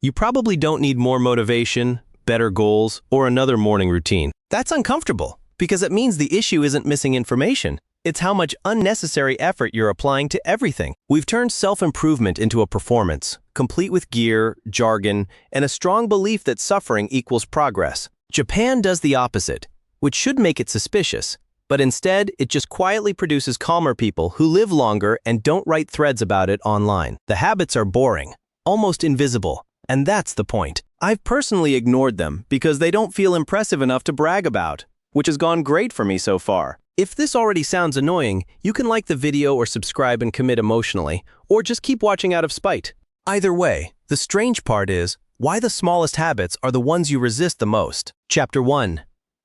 You probably don't need more motivation, better goals, or another morning routine. That's uncomfortable, because it means the issue isn't missing information. It's how much unnecessary effort you're applying to everything. We've turned self-improvement into a performance, complete with gear, jargon, and a strong belief that suffering equals progress. Japan does the opposite, which should make it suspicious, but instead, it just quietly produces calmer people who live longer and don't write threads about it online. The habits are boring, almost invisible, and that's the point. I've personally ignored them because they don't feel impressive enough to brag about, which has gone great for me so far. If this already sounds annoying, you can like the video or subscribe and commit emotionally, or just keep watching out of spite. Either way, the strange part is why the smallest habits are the ones you resist the most. Chapter 1.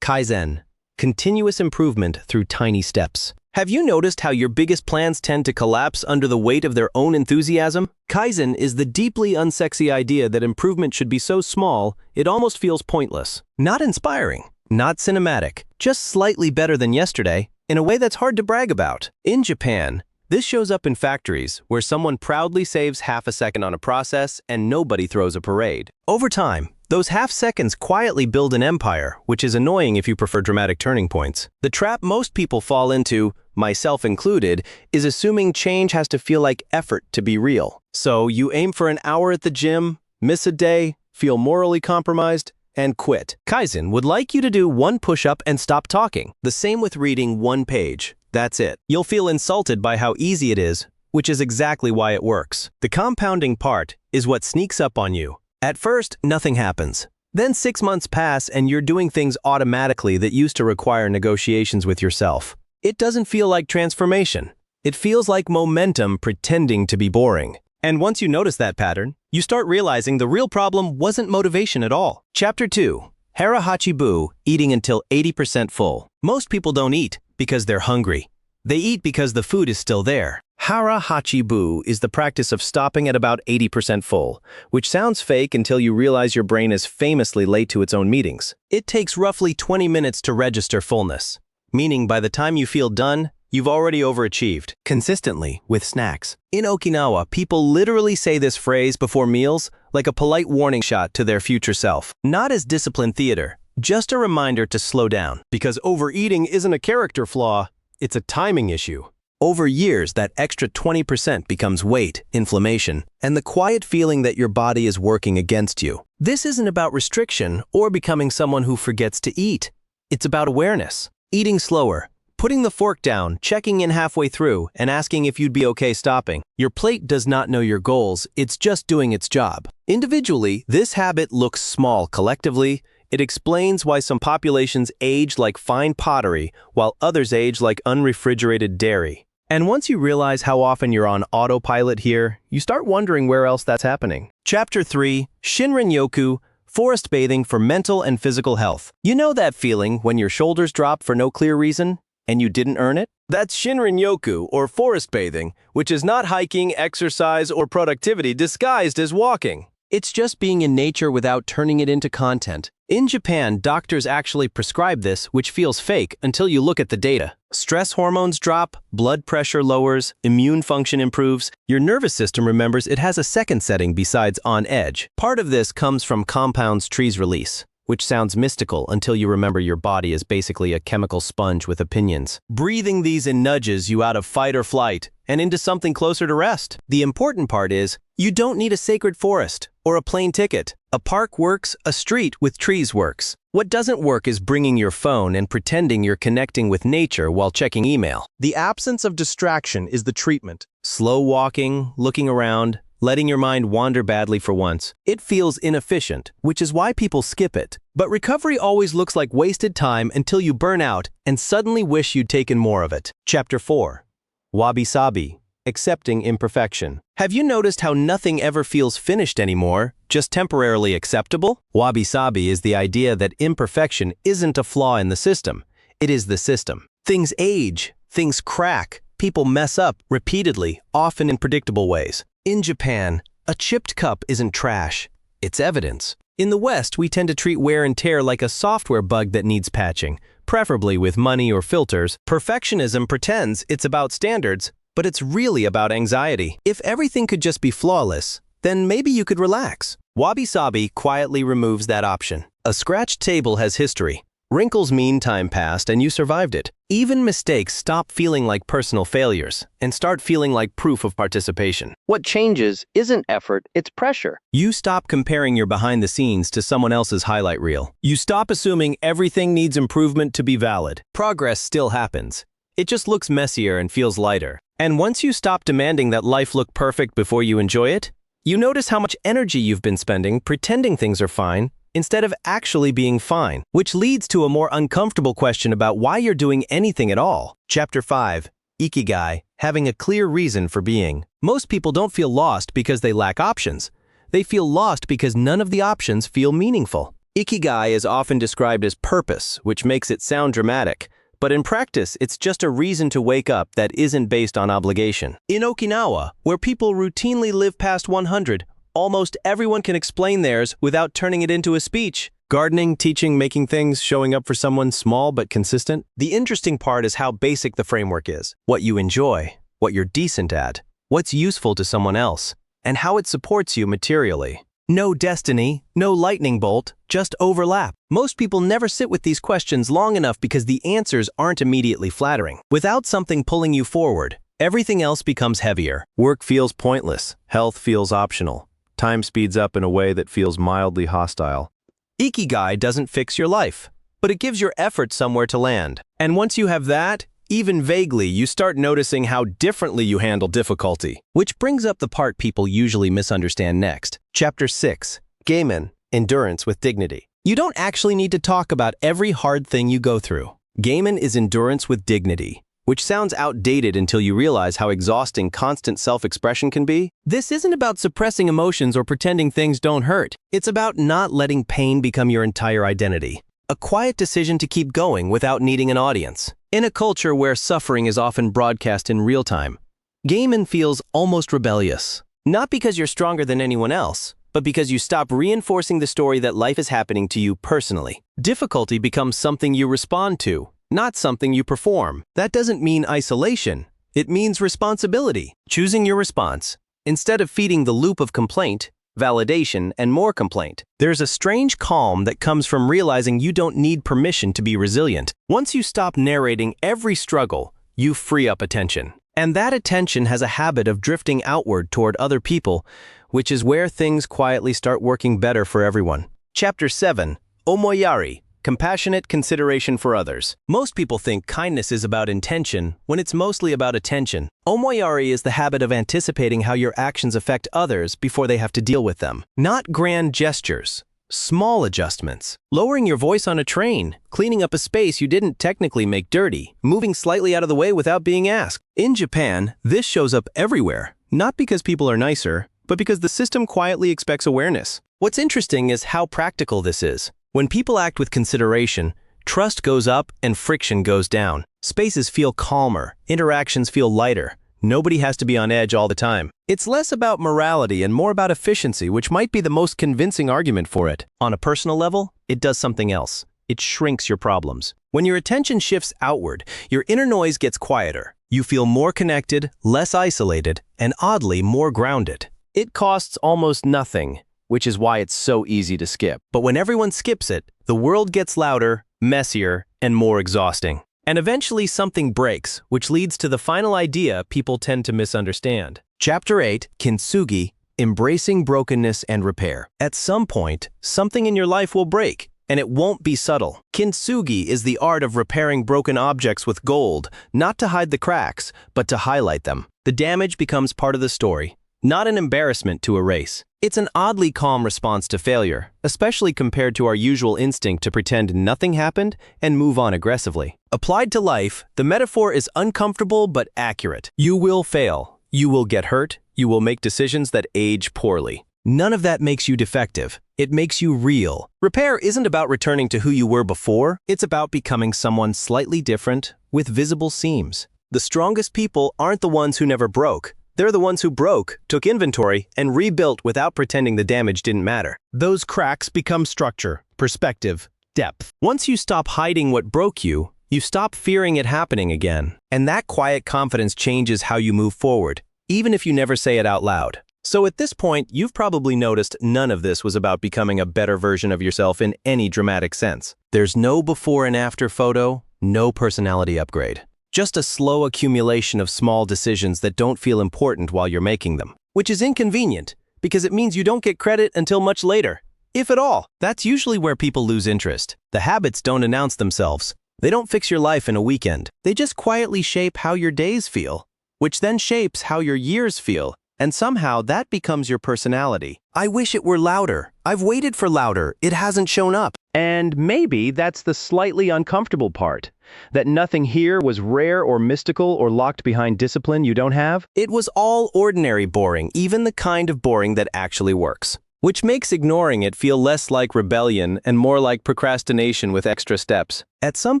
Kaizen. Continuous improvement through tiny steps. Have you noticed how your biggest plans tend to collapse under the weight of their own enthusiasm? Kaizen is the deeply unsexy idea that improvement should be so small, it almost feels pointless. Not inspiring. Not cinematic, just slightly better than yesterday, in a way that's hard to brag about. In Japan, this shows up in factories where someone proudly saves half a second on a process and nobody throws a parade. Over time, those half seconds quietly build an empire, which is annoying if you prefer dramatic turning points. The trap most people fall into, myself included, is assuming change has to feel like effort to be real. So you aim for an hour at the gym, miss a day, feel morally compromised, and quit. Kaizen would like you to do one push-up and stop talking. The same with reading one page. That's it. You'll feel insulted by how easy it is, which is exactly why it works. The compounding part is what sneaks up on you. At first, nothing happens. Then 6 months pass and you're doing things automatically that used to require negotiations with yourself. It doesn't feel like transformation. It feels like momentum pretending to be boring. And once you notice that pattern, you start realizing the real problem wasn't motivation at all. Chapter 2. Hara Hachibu, eating until 80% full. Most people don't eat because they're hungry. They eat because the food is still there. Hara Hachibu is the practice of stopping at about 80% full, which sounds fake until you realize your brain is famously late to its own meetings. It takes roughly 20 minutes to register fullness, meaning by the time you feel done, you've already overachieved, consistently with snacks. In Okinawa, people literally say this phrase before meals like a polite warning shot to their future self. Not as disciplined theater, just a reminder to slow down. Because overeating isn't a character flaw, it's a timing issue. Over years, that extra 20% becomes weight, inflammation, and the quiet feeling that your body is working against you. This isn't about restriction or becoming someone who forgets to eat. It's about awareness. Eating slower, putting the fork down, checking in halfway through, and asking if you'd be okay stopping. Your plate does not know your goals, it's just doing its job. Individually, this habit looks small. Collectively, it explains why some populations age like fine pottery, while others age like unrefrigerated dairy. And once you realize how often you're on autopilot here, you start wondering where else that's happening. Chapter 3. Shinrin-yoku, forest bathing for mental and physical health. You know that feeling when your shoulders drop for no clear reason? And you didn't earn it? That's Shinrin-yoku, or forest bathing, which is not hiking, exercise, or productivity disguised as walking. It's just being in nature without turning it into content. In Japan, doctors actually prescribe this, which feels fake until you look at the data. Stress hormones drop, blood pressure lowers, immune function improves. Your nervous system remembers it has a second setting besides on edge. Part of this comes from compounds trees release, which sounds mystical until you remember your body is basically a chemical sponge with opinions. Breathing these in nudges you out of fight or flight and into something closer to rest. The important part is, you don't need a sacred forest or a plane ticket. A park works, a street with trees works. What doesn't work is bringing your phone and pretending you're connecting with nature while checking email. The absence of distraction is the treatment. Slow walking, looking around, letting your mind wander badly for once. It feels inefficient, which is why people skip it. But recovery always looks like wasted time until you burn out and suddenly wish you'd taken more of it. Chapter 4. Wabi-sabi, accepting imperfection. Have you noticed how nothing ever feels finished anymore, just temporarily acceptable? Wabi-sabi is the idea that imperfection isn't a flaw in the system. It is the system. Things age, things crack, people mess up repeatedly, often in predictable ways. In Japan, a chipped cup isn't trash, it's evidence. In the West, we tend to treat wear and tear like a software bug that needs patching, preferably with money or filters. Perfectionism pretends it's about standards, but it's really about anxiety. If everything could just be flawless, then maybe you could relax. Wabi-sabi quietly removes that option. A scratched table has history. Wrinkles mean time passed and you survived it. Even mistakes stop feeling like personal failures and start feeling like proof of participation. What changes isn't effort, it's pressure. You stop comparing your behind the scenes to someone else's highlight reel. You stop assuming everything needs improvement to be valid. Progress still happens. It just looks messier and feels lighter. And once you stop demanding that life look perfect before you enjoy it, you notice how much energy you've been spending pretending things are fine instead of actually being fine, which leads to a more uncomfortable question about why you're doing anything at all. Chapter 5. Ikigai, having a clear reason for being. Most people don't feel lost because they lack options. They feel lost because none of the options feel meaningful. Ikigai is often described as purpose, which makes it sound dramatic. But in practice, it's just a reason to wake up that isn't based on obligation. In Okinawa, where people routinely live past 100, almost everyone can explain theirs without turning it into a speech. Gardening, teaching, making things, showing up for someone small but consistent. The interesting part is how basic the framework is. What you enjoy, what you're decent at, what's useful to someone else, and how it supports you materially. No destiny, no lightning bolt, just overlap. Most people never sit with these questions long enough because the answers aren't immediately flattering. Without something pulling you forward, everything else becomes heavier. Work feels pointless. Health feels optional. Time speeds up in a way that feels mildly hostile. Ikigai doesn't fix your life, but it gives your effort somewhere to land. And once you have that, even vaguely, you start noticing how differently you handle difficulty. Which brings up the part people usually misunderstand next. Chapter 6. Gaiman, endurance with dignity. You don't actually need to talk about every hard thing you go through. Gaiman is endurance with dignity, which sounds outdated until you realize how exhausting constant self-expression can be. This isn't about suppressing emotions or pretending things don't hurt. It's about not letting pain become your entire identity. A quiet decision to keep going without needing an audience. In a culture where suffering is often broadcast in real time, Gaiman feels almost rebellious. Not because you're stronger than anyone else, but because you stop reinforcing the story that life is happening to you personally. Difficulty becomes something you respond to, not something you perform. That doesn't mean isolation. It means responsibility. Choosing your response, instead of feeding the loop of complaint, validation, and more complaint. There's a strange calm that comes from realizing you don't need permission to be resilient. Once you stop narrating every struggle, you free up attention. And that attention has a habit of drifting outward toward other people, which is where things quietly start working better for everyone. Chapter 7. Omoyari, compassionate consideration for others. Most people think kindness is about intention when it's mostly about attention. Omoyari is the habit of anticipating how your actions affect others before they have to deal with them. Not grand gestures, small adjustments. Lowering your voice on a train, cleaning up a space you didn't technically make dirty, moving slightly out of the way without being asked. In Japan, this shows up everywhere, not because people are nicer, but because the system quietly expects awareness. What's interesting is how practical this is. When people act with consideration, trust goes up and friction goes down. Spaces feel calmer, interactions feel lighter. Nobody has to be on edge all the time. It's less about morality and more about efficiency, which might be the most convincing argument for it. On a personal level, it does something else. It shrinks your problems. When your attention shifts outward, your inner noise gets quieter. You feel more connected, less isolated, and oddly more grounded. It costs almost nothing, which is why it's so easy to skip. But when everyone skips it, the world gets louder, messier, and more exhausting. And eventually something breaks, which leads to the final idea people tend to misunderstand. Chapter 8, Kintsugi, embracing brokenness and repair. At some point, something in your life will break, and it won't be subtle. Kintsugi is the art of repairing broken objects with gold, not to hide the cracks, but to highlight them. The damage becomes part of the story, not an embarrassment to erase. It's an oddly calm response to failure, especially compared to our usual instinct to pretend nothing happened and move on aggressively. Applied to life, the metaphor is uncomfortable but accurate. You will fail. You will get hurt. You will make decisions that age poorly. None of that makes you defective. It makes you real. Repair isn't about returning to who you were before. It's about becoming someone slightly different with visible seams. The strongest people aren't the ones who never broke. They're the ones who broke, took inventory, and rebuilt without pretending the damage didn't matter. Those cracks become structure, perspective, depth. Once you stop hiding what broke you, you stop fearing it happening again. And that quiet confidence changes how you move forward, even if you never say it out loud. So at this point, you've probably noticed none of this was about becoming a better version of yourself in any dramatic sense. There's no before and after photo, no personality upgrade. Just a slow accumulation of small decisions that don't feel important while you're making them. Which is inconvenient, because it means you don't get credit until much later. If at all. That's usually where people lose interest. The habits don't announce themselves. They don't fix your life in a weekend. They just quietly shape how your days feel, which then shapes how your years feel. And somehow that becomes your personality. I wish it were louder. I've waited for louder. It hasn't shown up. And maybe that's the slightly uncomfortable part. That nothing here was rare or mystical or locked behind discipline you don't have. It was all ordinary boring, even the kind of boring that actually works. Which makes ignoring it feel less like rebellion and more like procrastination with extra steps. At some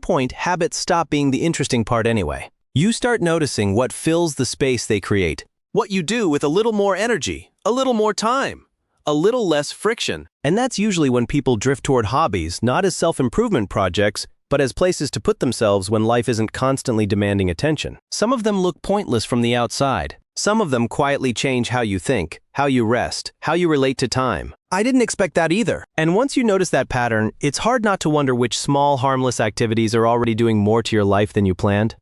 point, habits stop being the interesting part anyway. You start noticing what fills the space they create. What you do with a little more energy, a little more time, a little less friction. And that's usually when people drift toward hobbies, not as self-improvement projects, but as places to put themselves when life isn't constantly demanding attention. Some of them look pointless from the outside. Some of them quietly change how you think, how you rest, how you relate to time. I didn't expect that either. And once you notice that pattern, it's hard not to wonder which small, harmless activities are already doing more to your life than you planned.